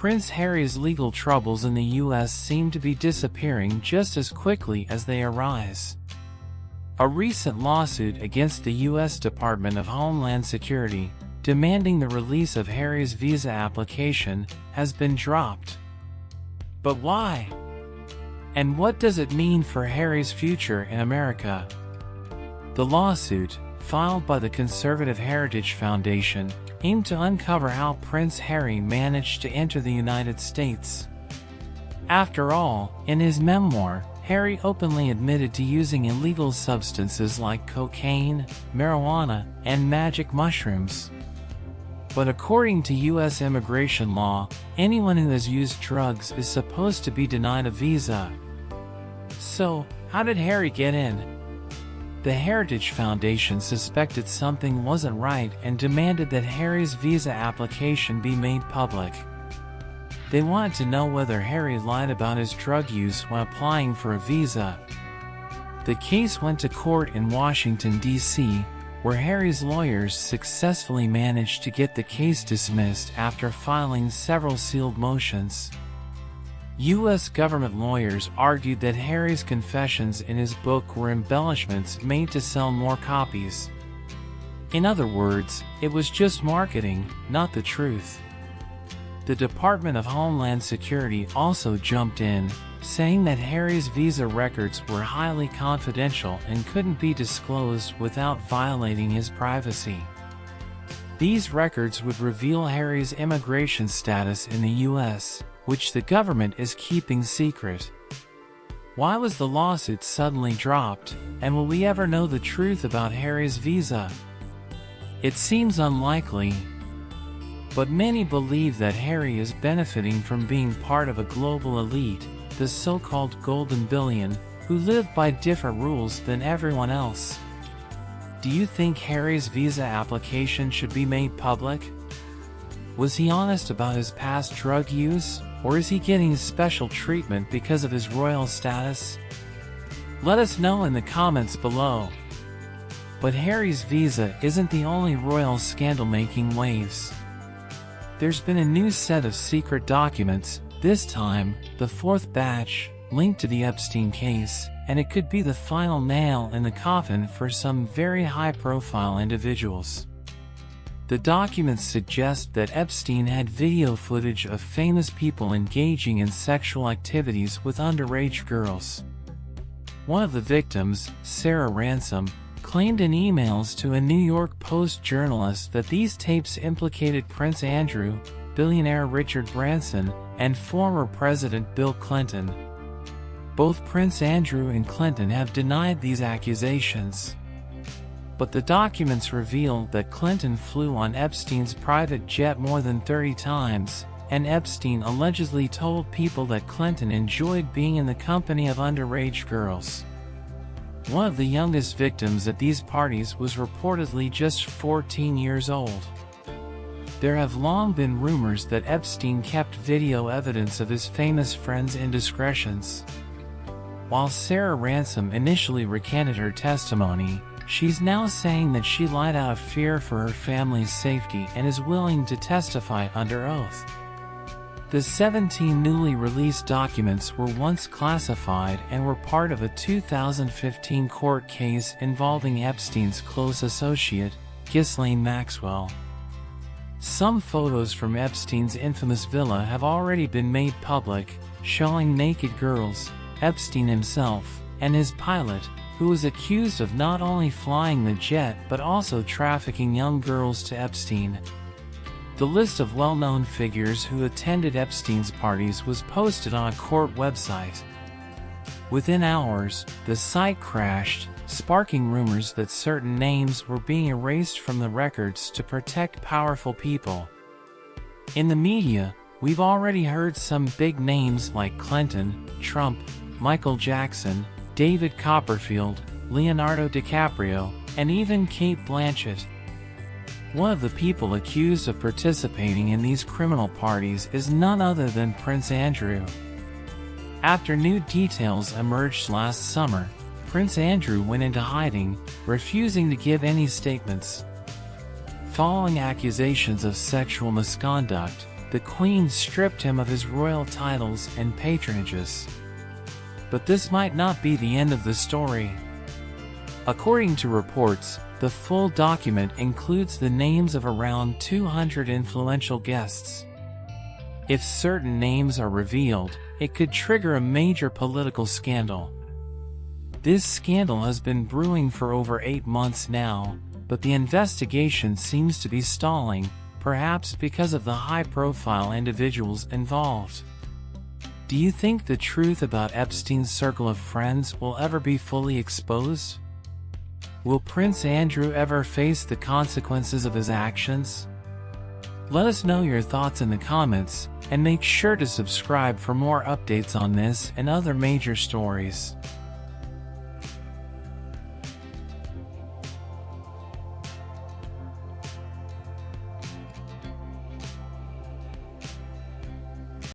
Prince Harry's legal troubles in the U.S. seem to be disappearing just as quickly as they arise. A recent lawsuit against the U.S. Department of Homeland Security, demanding the release of Harry's visa application, has been dropped. But why? And what does it mean for Harry's future in America? The lawsuit, filed by the Conservative Heritage Foundation, aimed to uncover how Prince Harry managed to enter the United States. After all, in his memoir, Harry openly admitted to using illegal substances like cocaine, marijuana, and magic mushrooms. But according to U.S. immigration law, anyone who has used drugs is supposed to be denied a visa. So, how did Harry get in? The Heritage Foundation suspected something wasn't right and demanded that Harry's visa application be made public. They wanted to know whether Harry lied about his drug use when applying for a visa. The case went to court in Washington, D.C., where Harry's lawyers successfully managed to get the case dismissed after filing several sealed motions. U.S. government lawyers argued that Harry's confessions in his book were embellishments made to sell more copies. In other words, it was just marketing, not the truth. The Department of Homeland Security also jumped in, saying that Harry's visa records were highly confidential and couldn't be disclosed without violating his privacy. These records would reveal Harry's immigration status in the U.S., which the government is keeping secret. Why was the lawsuit suddenly dropped, and will we ever know the truth about Harry's visa? It seems unlikely, but many believe that Harry is benefiting from being part of a global elite, the so-called Golden Billion, who live by different rules than everyone else. Do you think Harry's visa application should be made public? Was he honest about his past drug use, or is he getting special treatment because of his royal status? Let us know in the comments below. But Harry's visa isn't the only royal scandal making waves. There's been a new set of secret documents, this time, the fourth batch, linked to the Epstein case, and it could be the final nail in the coffin for some very high-profile individuals. The documents suggest that Epstein had video footage of famous people engaging in sexual activities with underage girls. One of the victims, Sarah Ransom, claimed in emails to a New York Post journalist that these tapes implicated Prince Andrew, billionaire Richard Branson, and former President Bill Clinton. Both Prince Andrew and Clinton have denied these accusations. But the documents reveal that Clinton flew on Epstein's private jet more than 30 times, and Epstein allegedly told people that Clinton enjoyed being in the company of underage girls. One of the youngest victims at these parties was reportedly just 14 years old. There have long been rumors that Epstein kept video evidence of his famous friends' indiscretions. While Sarah Ransom initially recanted her testimony, she's now saying that she lied out of fear for her family's safety and is willing to testify under oath. The 17 newly released documents were once classified and were part of a 2015 court case involving Epstein's close associate, Ghislaine Maxwell. Some photos from Epstein's infamous villa have already been made public, showing naked girls, Epstein himself, and his pilot, who was accused of not only flying the jet but also trafficking young girls to Epstein. The list of well-known figures who attended Epstein's parties was posted on a court website. Within hours, the site crashed, sparking rumors that certain names were being erased from the records to protect powerful people. In the media, we've already heard some big names like Clinton, Trump, Michael Jackson, David Copperfield, Leonardo DiCaprio, and even Cate Blanchett. One of the people accused of participating in these criminal parties is none other than Prince Andrew. After new details emerged last summer, Prince Andrew went into hiding, refusing to give any statements. Following accusations of sexual misconduct, the Queen stripped him of his royal titles and patronages. But this might not be the end of the story. According to reports, the full document includes the names of around 200 influential guests. If certain names are revealed, it could trigger a major political scandal. This scandal has been brewing for over 8 months now, but the investigation seems to be stalling, perhaps because of the high-profile individuals involved. Do you think the truth about Epstein's circle of friends will ever be fully exposed? Will Prince Andrew ever face the consequences of his actions? Let us know your thoughts in the comments, and make sure to subscribe for more updates on this and other major stories.